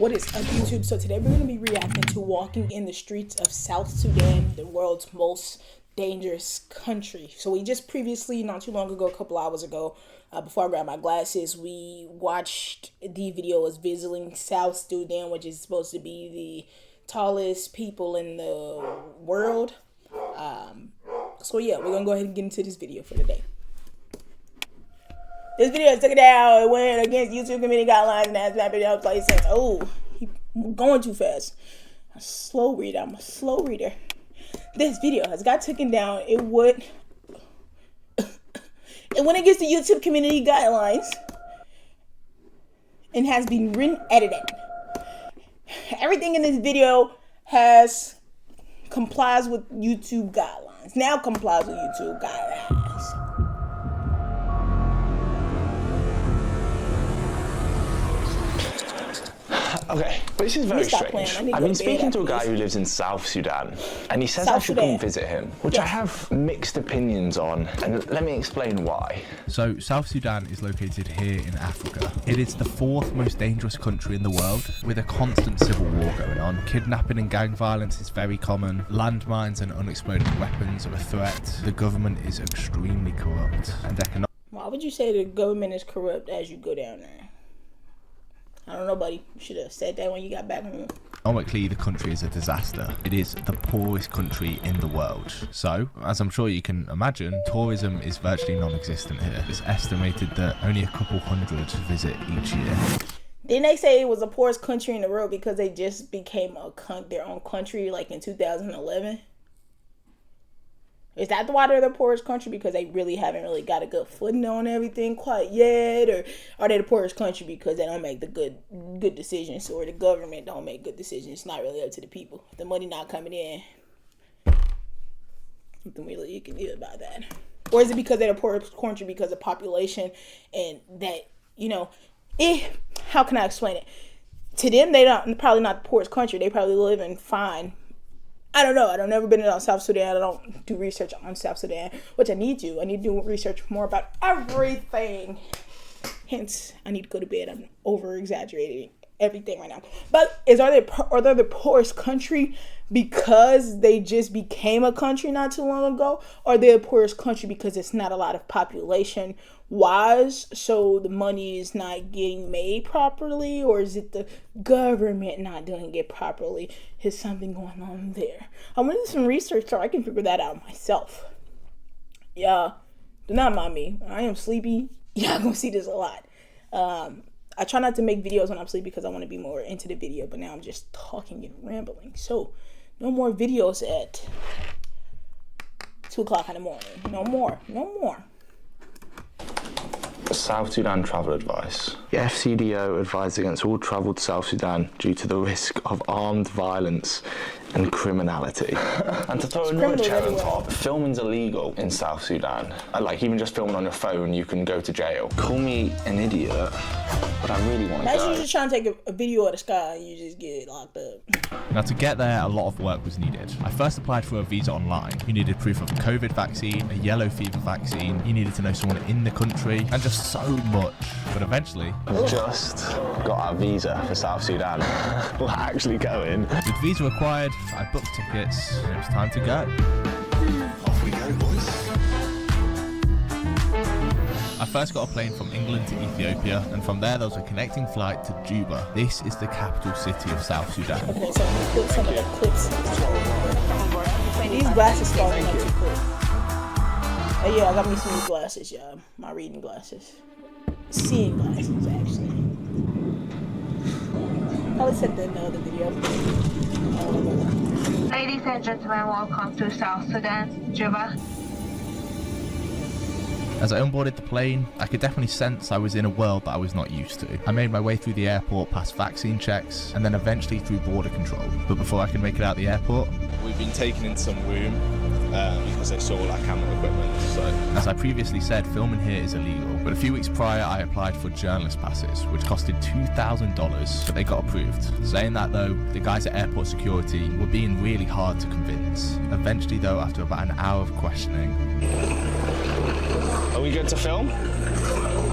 What is up, YouTube? So today we're going to be reacting to walking in the streets of South Sudan, the world's most dangerous country. So we just previously, not too long ago, a couple hours ago, before I grabbed my glasses, we watched the video of visiting South Sudan, which is supposed to be the tallest people in the world. So yeah, we're going to go ahead and get into this video for today. This video took it down. It went against YouTube community guidelines and has not been able to play since. Oh, I'm going too fast. I'm a slow reader. This video has got taken down. It went against the YouTube community guidelines and has been edited. Everything in this video complies with YouTube guidelines. Now complies with YouTube guidelines. Okay, but this is very strange. I've been speaking to a guy who lives in South Sudan, and he says I should come visit him, which I have mixed opinions on, and let me explain why. So, South Sudan is located here in Africa. It is the fourth most dangerous country in the world, with a constant civil war going on. Kidnapping and gang violence is very common. Landmines and unexploded weapons are a threat. The government is extremely corrupt, and economic. Why would you say the government is corrupt as you go down there? I don't know, buddy. You should have said that when you got back home. Economically, the country is a disaster. It is the poorest country in the world. So, as I'm sure you can imagine, tourism is virtually non-existent here. It's estimated that only a couple hundred visit each year. Didn't they say it was the poorest country in the world because they just became their own country like in 2011? Is that why they're the poorest country? Because they really haven't got a good footing on everything quite yet? Or are they the poorest country because they don't make the good decisions, or the government don't make good decisions? It's not really up to the people. The money not coming in. Something really you can do about that. Or is it because they're the poorest country because of population and that, how can I explain it? To them, probably not the poorest country. They probably live in fine. I don't know. I've never been to South Sudan. I don't do research on South Sudan, which I need to. I need to do research more about everything. Hence, I need to go to bed. I'm over-exaggerating everything right now. But are they the poorest country because they just became a country not too long ago? Or are they the poorest country because it's not a lot of population-wise, so the money is not getting made properly? Or is it the government not doing it properly? Is something going on there? I want to do some research so I can figure that out myself. Yeah, do not mind me. I am sleepy. Yeah, I'm going to see this a lot. I try not to make videos when I'm sleepy because I want to be more into the video, but now I'm just talking and rambling. So, no more videos at 2 o'clock in the morning. No more. South Sudan travel advice. The FCDO advised against all travel to South Sudan due to the risk of armed violence and criminality. And to throw another cherry on top, filming's illegal in South Sudan. Like, even just filming on your phone, you can go to jail. Call me an idiot, but I really want to go. Imagine you just trying to take a video of the sky and you just get locked up. Now, to get there, a lot of work was needed. I first applied for a visa online. You needed proof of a COVID vaccine, a yellow fever vaccine, you needed to know someone in the country, and just so much. But eventually, I've just got our visa for South Sudan. We're actually going. With visa required, I booked tickets, and it was time to go. Off we go, boys. I first got a plane from England to Ethiopia, and from there was a connecting flight to Juba. This is the capital city of South Sudan. Okay, so I'm put some of the clips. These glasses starting up too quick. Oh yeah, I got me some new glasses, y'all. My reading glasses. Seeing glasses, actually. Probably said that in the other video. Ladies and gentlemen, welcome to South Sudan, Juba. As I onboarded the plane, I could definitely sense I was in a world that I was not used to. I made my way through the airport past vaccine checks, and then eventually through border control. But before I could make it out the airport, we've been taken into some room because they saw all our camera equipment. So, as I previously said, filming here is illegal. But a few weeks prior, I applied for journalist passes, which costed $2,000, but they got approved. Saying that though, the guys at airport security were being really hard to convince. Eventually though, after about an hour of questioning, are we good to film?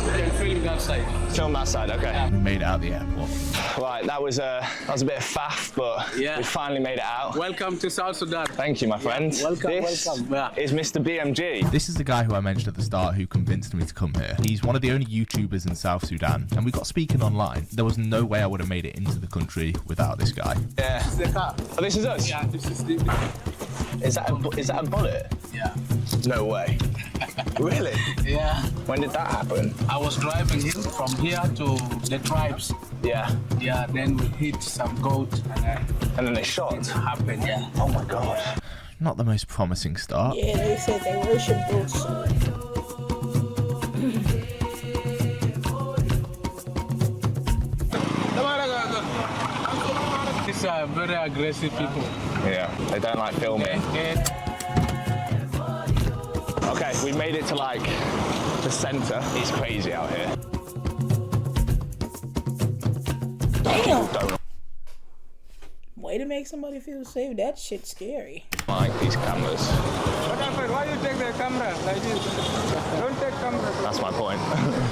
Film that side. Film that side, okay. We made it out the airport. Right, that was a bit of faff, but we finally made it out. Welcome to South Sudan. Thank you, my friend. Welcome, this welcome. is Mr. BMG. This is the guy who I mentioned at the start who convinced me to come here. He's one of the only YouTubers in South Sudan, and we got speaking online. There was no way I would have made it into the country without this guy. Yeah. This is the car. Oh, this is us? Yeah, this is the... Is that a bullet? Yeah. No way. Really? Yeah. When did that happen? I was driving him from here to the tribes. Yeah. Yeah, then we hit some goat And then they shot? It happened, yeah. Oh my God. Not the most promising start. Yeah, they said they worship goats. These are very aggressive people. Yeah, they don't like filming. Okay, we made it to like the center. It's crazy out here. Damn. Way to make somebody feel safe. That shit's scary. I like these cameras. What happened? Why you take the camera like this? Don't take camera. That's my point.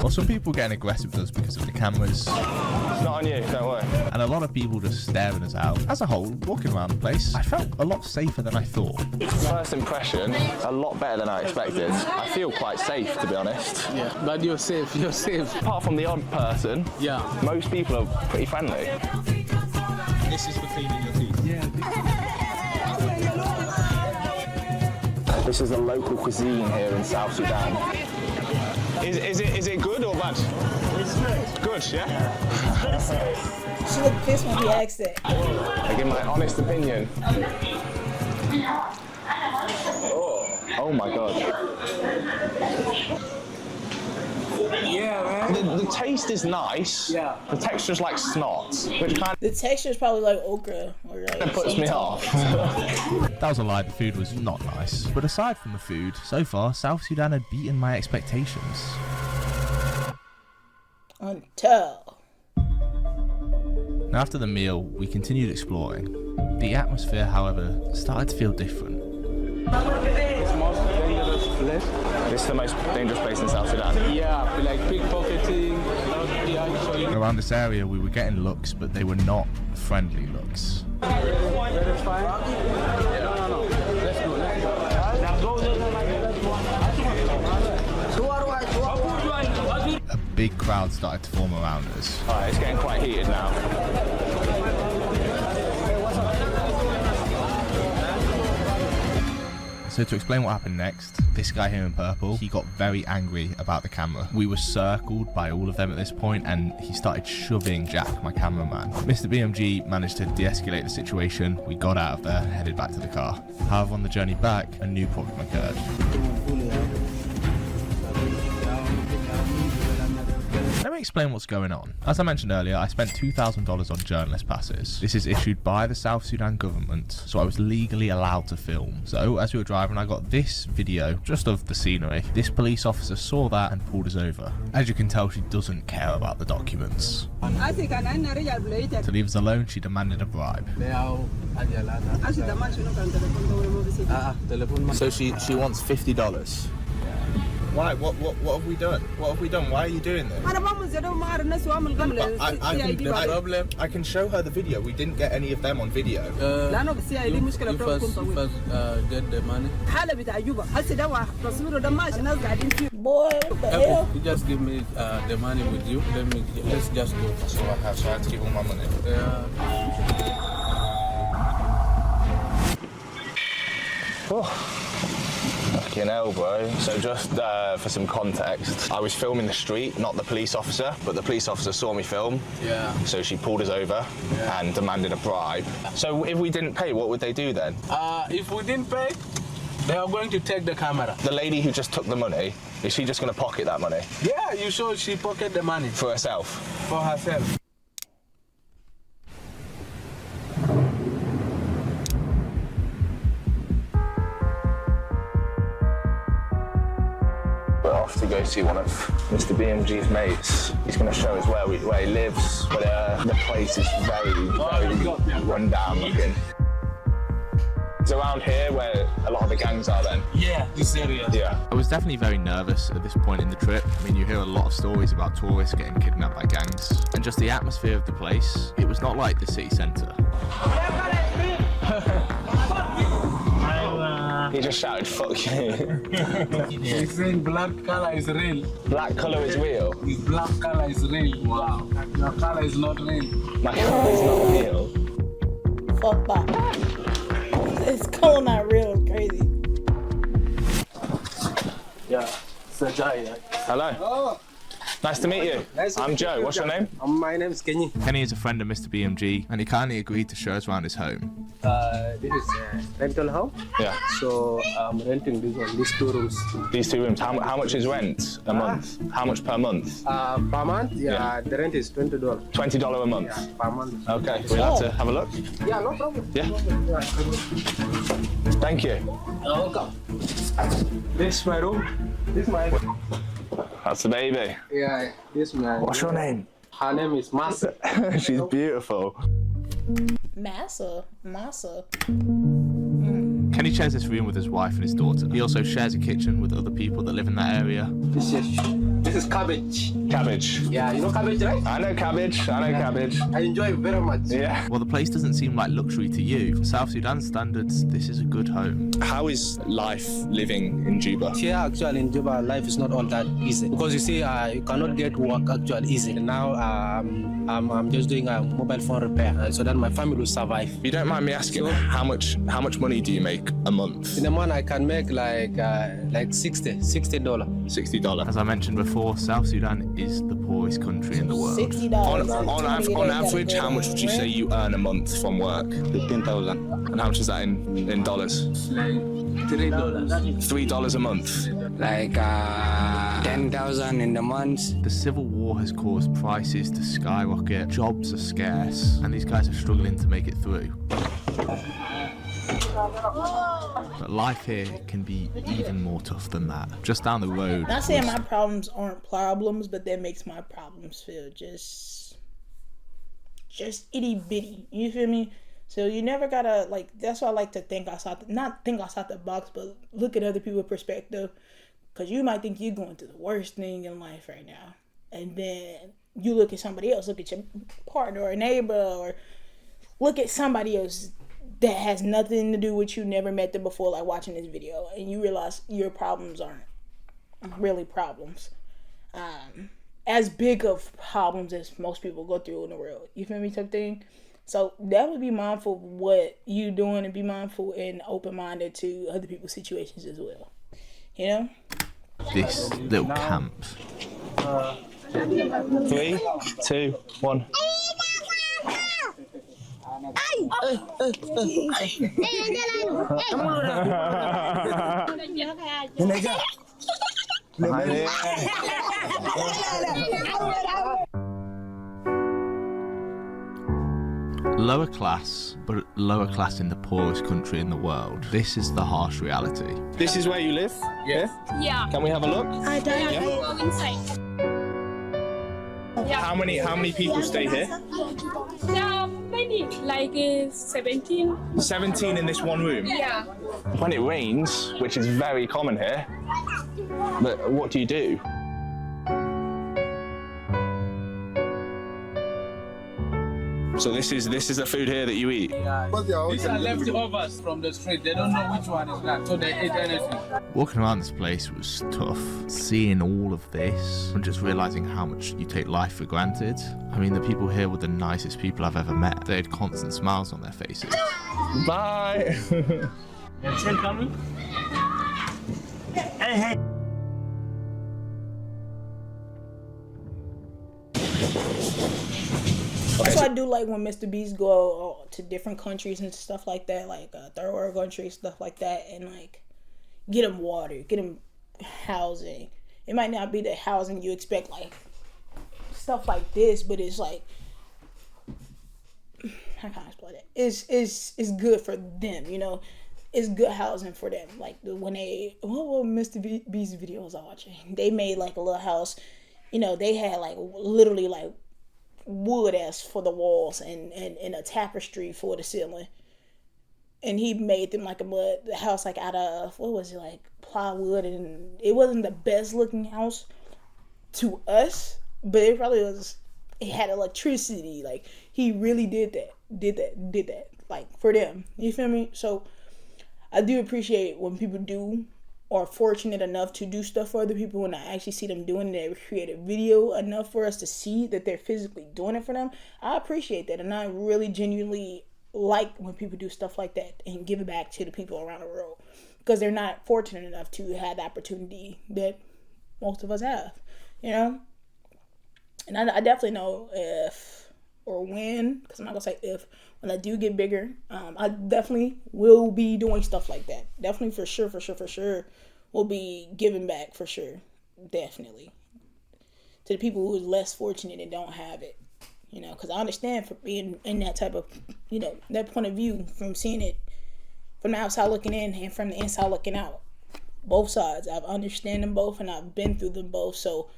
Well, some people getting aggressive with us because of the cameras. It's not on you, don't worry. And a lot of people just staring us out. As a whole, walking around the place, I felt a lot safer than I thought. First impression, a lot better than I expected. I feel quite safe, to be honest. Yeah, but you're safe, you're safe. Apart from the odd person, most people are pretty friendly. This is for cleaning your teeth. This is a local cuisine here in South Sudan. Is it good or bad? It's good. Good, yeah? She looked pissed when he asked it. I give my honest opinion. Oh my God. Yeah, man. The taste is nice. Yeah. The texture's like snot, which kind The texture is probably like okra or like of puts me off. That was a lie, the food was not nice. But aside from the food, so far, South Sudan had beaten my expectations. Until. Now, after the meal, we continued exploring. The atmosphere, however, started to feel different. It's most dangerous place. This is the most dangerous place in South Sudan. Yeah, like pickpocketing. Around this area, we were getting looks, but they were not friendly looks. Very fine. No. Let's go. A big crowd started to form around us. Alright, it's getting quite heated now. So to explain what happened next, this guy here in purple, he got very angry about the camera. We were circled by all of them at this point, and he started shoving Jack, my cameraman. Mr. BMG managed to de-escalate the situation. We got out of there, headed back to the car. However, on the journey back, a new problem occurred. Let me explain what's going on. As I mentioned earlier, I spent $2,000 on journalist passes. This is issued by the South Sudan government, so I was legally allowed to film. So as we were driving, I got this video just of the scenery. This police officer saw that and pulled us over. As you can tell, she doesn't care about the documents. To leave us alone, she demanded a bribe. So she wants $50. Why? What have we done? What have we done? Why are you doing this? I can show her the video. We didn't get any of them on video. You first get the money. Boy, what the hell? You just give me the money with you. Let's just go. So I have to give all my money. Fucking hell, bro. So just for some context, I was filming the street, not the police officer, but the police officer saw me film. Yeah. So she pulled us over and demanded a bribe. So if we didn't pay, what would they do then? If we didn't pay, they are going to take the camera. The lady who just took the money, is she just going to pocket that money? Yeah, you saw she pocket the money. For herself? For herself. We're off to go see one of Mr. BMG's mates. He's going to show us where he lives, but the place is very run down looking. It's around here where a lot of the gangs are then? Yeah, this area. Yeah. I was definitely very nervous at this point in the trip. I mean, you hear a lot of stories about tourists getting kidnapped by gangs, and just the atmosphere of the place, it was not like the city centre. He just shouted, fuck you. He's saying black color is real. Black colour is real? His black color is real. Wow. Your color is not real. My colour is not real. Fuck that. It's color not real. It's crazy. Yeah, it's a guy. Hello. Oh. Nice to meet you. I'm Joe. What's your name? My name is Kenny. Kenny is a friend of Mr. BMG, and he kindly agreed to show us around his home. This is rental house. Yeah. So I'm renting this one, these 2 rooms. These 2 rooms. How much is rent a month? How much per month? Per month, yeah, the rent is $20. $20 a month? Yeah, per month. Okay, we'll have to have a look. Yeah, no problem. Yeah. Thank you. Welcome. This is my room. This is my... That's the baby. Yeah, this is my... What's your name? Her name is Masa. She's beautiful. Massa. Kenny shares this room with his wife and his daughter. He also shares a kitchen with other people that live in that area. This is cabbage. Cabbage. Yeah, you know cabbage, right? I know cabbage. I enjoy it very much. Yeah. While the place doesn't seem like luxury to you, for South Sudan standards, this is a good home. How is life living in Juba? Here, actually, in Juba, life is not all that easy. Because you see, you cannot get work actually easy. Now, I'm just doing a mobile phone repair so that my family will survive. If you don't mind me asking, how much money do you make a month? In a month, I can make like $60. $60. As I mentioned before, South Sudan is the poorest country in the world. $60. On average, how much would you say you earn a month from work? 15,000. And how much is that in dollars? Like $3. $3 a month. Like 10,000 in the month. The civil war has caused prices to skyrocket, jobs are scarce, and these guys are struggling to make it through. But life here can be even more tough than that. Just down the road. Not saying my problems aren't problems, but that makes my problems feel just itty bitty. You feel me? So you never gotta, like, that's why I like to think not think outside the box, but look at other people's perspective. Because you might think you're going through the worst thing in life right now. And then you look at somebody else, look at your partner or neighbor, or look at somebody else that has nothing to do with you, never met them before, like watching this video, and you realize your problems aren't really problems. As big of problems as most people go through in the world. You feel me, type thing? So definitely be mindful of what you doing, and be mindful and open-minded to other people's situations as well. You know? This little camp. 3, 2, 1. Lower class, but lower class in the poorest country in the world. This is the harsh reality. This is where you live? Yes. Yeah. Can we have a look? I don't go inside. Yeah. How many people stay here? Many, like 17. 17 in this one room? Yeah. When it rains, which is very common here, but what do you do? So this is the food here that you eat? Yeah. These are leftovers from the street. They don't know which one is that, so they eat anything. Walking around this place was tough. Seeing all of this and just realising how much you take life for granted. I mean, the people here were the nicest people I've ever met. They had constant smiles on their faces. Bye! Still coming? Hey! That's why I do like when Mr. Beast go to different countries and stuff like that, like third world countries, stuff like that, and like get them water, get them housing. It might not be the housing you expect, like stuff like this, but it's like, how can I explain it? It's good for them, you know. It's good housing for them. Like when what were Mr. Beast videos I watching? They made like a little house, you know. They had like literally like wood as for the walls and a tapestry for the ceiling. and he made them like the house like out of, what was it, like plywood, and it wasn't the best looking house to us, but it probably was. It had electricity. Like, he really did that like for them. You feel me? So I do appreciate when people do, or fortunate enough to do stuff for other people, when I actually see them doing it. They create a video enough for us to see that they're physically doing it for them. I appreciate that, and I really genuinely like when people do stuff like that and give it back to the people around the world, because they're not fortunate enough to have the opportunity that most of us have, you know. And I definitely know if, or when, because I'm not gonna say if, when I do get bigger, I definitely will be doing stuff like that. Definitely, for sure, will be giving back, for sure, definitely, to the people who are less fortunate and don't have it, you know, because I understand, for being in that type of, you know, that point of view, from seeing it from the outside looking in and from the inside looking out, both sides. I understand them both, and I've been through them both, so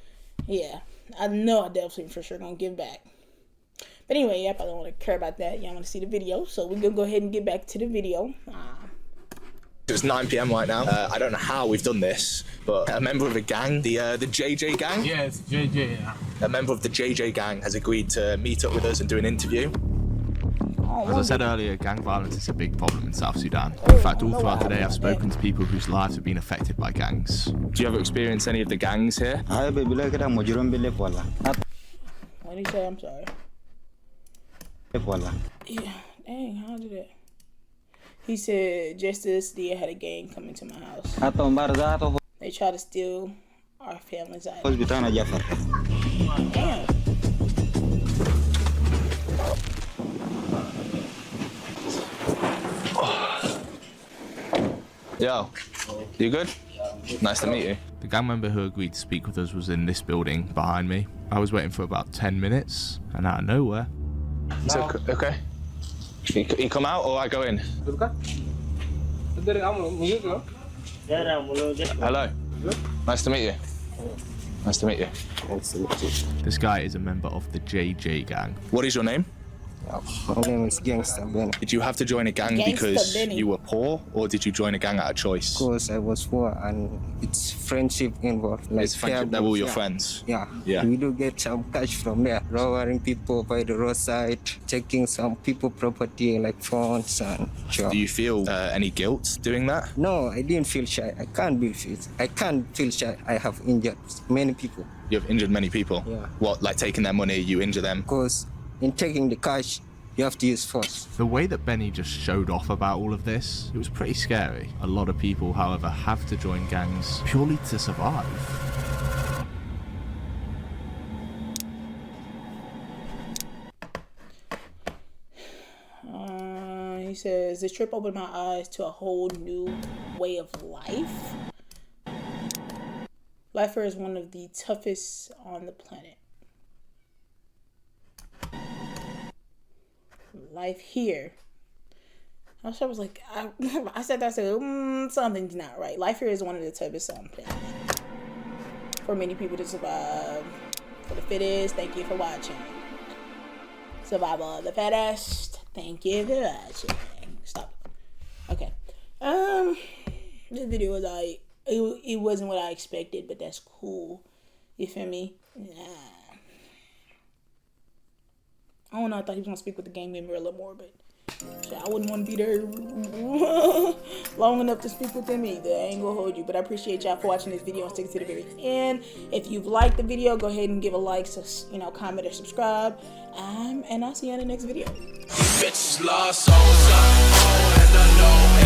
yeah, I know I definitely for sure gonna give back. But anyway, yeah, I probably don't want to care about that. Y'all want to see the video, so we're gonna go ahead and get back to the video. It's 9 p.m. right now. I don't know how we've done this, but a member of the gang, the JJ gang? Yeah, it's JJ, yeah. A member of the JJ gang has agreed to meet up with us and do an interview. As I said earlier, gang violence is a big problem in South Sudan. In fact, all throughout today, I've spoken to people whose lives have been affected by gangs. Do you ever experience any of the gangs here? What did he say? I'm sorry. Yeah, dang, how did it? He said, just this year, had a gang come into my house. They try to steal our family's items. Damn. Yo, you good? Nice to meet you. The gang member who agreed to speak with us was in this building behind me. I was waiting for about 10 minutes, and out of nowhere... So, okay. You come out or I go in? Hello. Nice to meet you. Nice to meet you. This guy is a member of the JJ gang. What is your name? My name is Gangster Benny. Did you have to join a gang because you were poor, or did you join a gang out of choice? Because I was poor, and it's friendship involved. Like, it's friendship, they're all your friends? Yeah. We do get some cash from there. Robbing people by the roadside, taking some people property like phones and jobs. Do you feel any guilt doing that? No, I didn't feel shy. I can't feel shy. I have injured many people. You have injured many people? Yeah. What, like taking their money, you injure them? Because in taking the cash, you have to use force. The way that Benny just showed off about all of this, it was pretty scary. A lot of people, however, have to join gangs purely to survive. He says, this trip opened my eyes to a whole new way of life. Life here is one of the toughest on the planet. Life here. I was like, I said something's not right. Life here is one of the toughest on the planet. For many people to survive. For the fittest, thank you for watching. Survival of the fittest, thank you for watching. Stop. Okay. This video was like, it wasn't what I expected, but that's cool. You feel me? Nah. I don't know, I thought he was gonna speak with the gang member a little more, but I wouldn't want to be there long enough to speak with them either. I ain't gonna hold you, but I appreciate y'all for watching this video and sticking to the very end. If you've liked the video, go ahead and give a like, comment or subscribe, and I'll see you in the next video. Bitch lost souls, and I know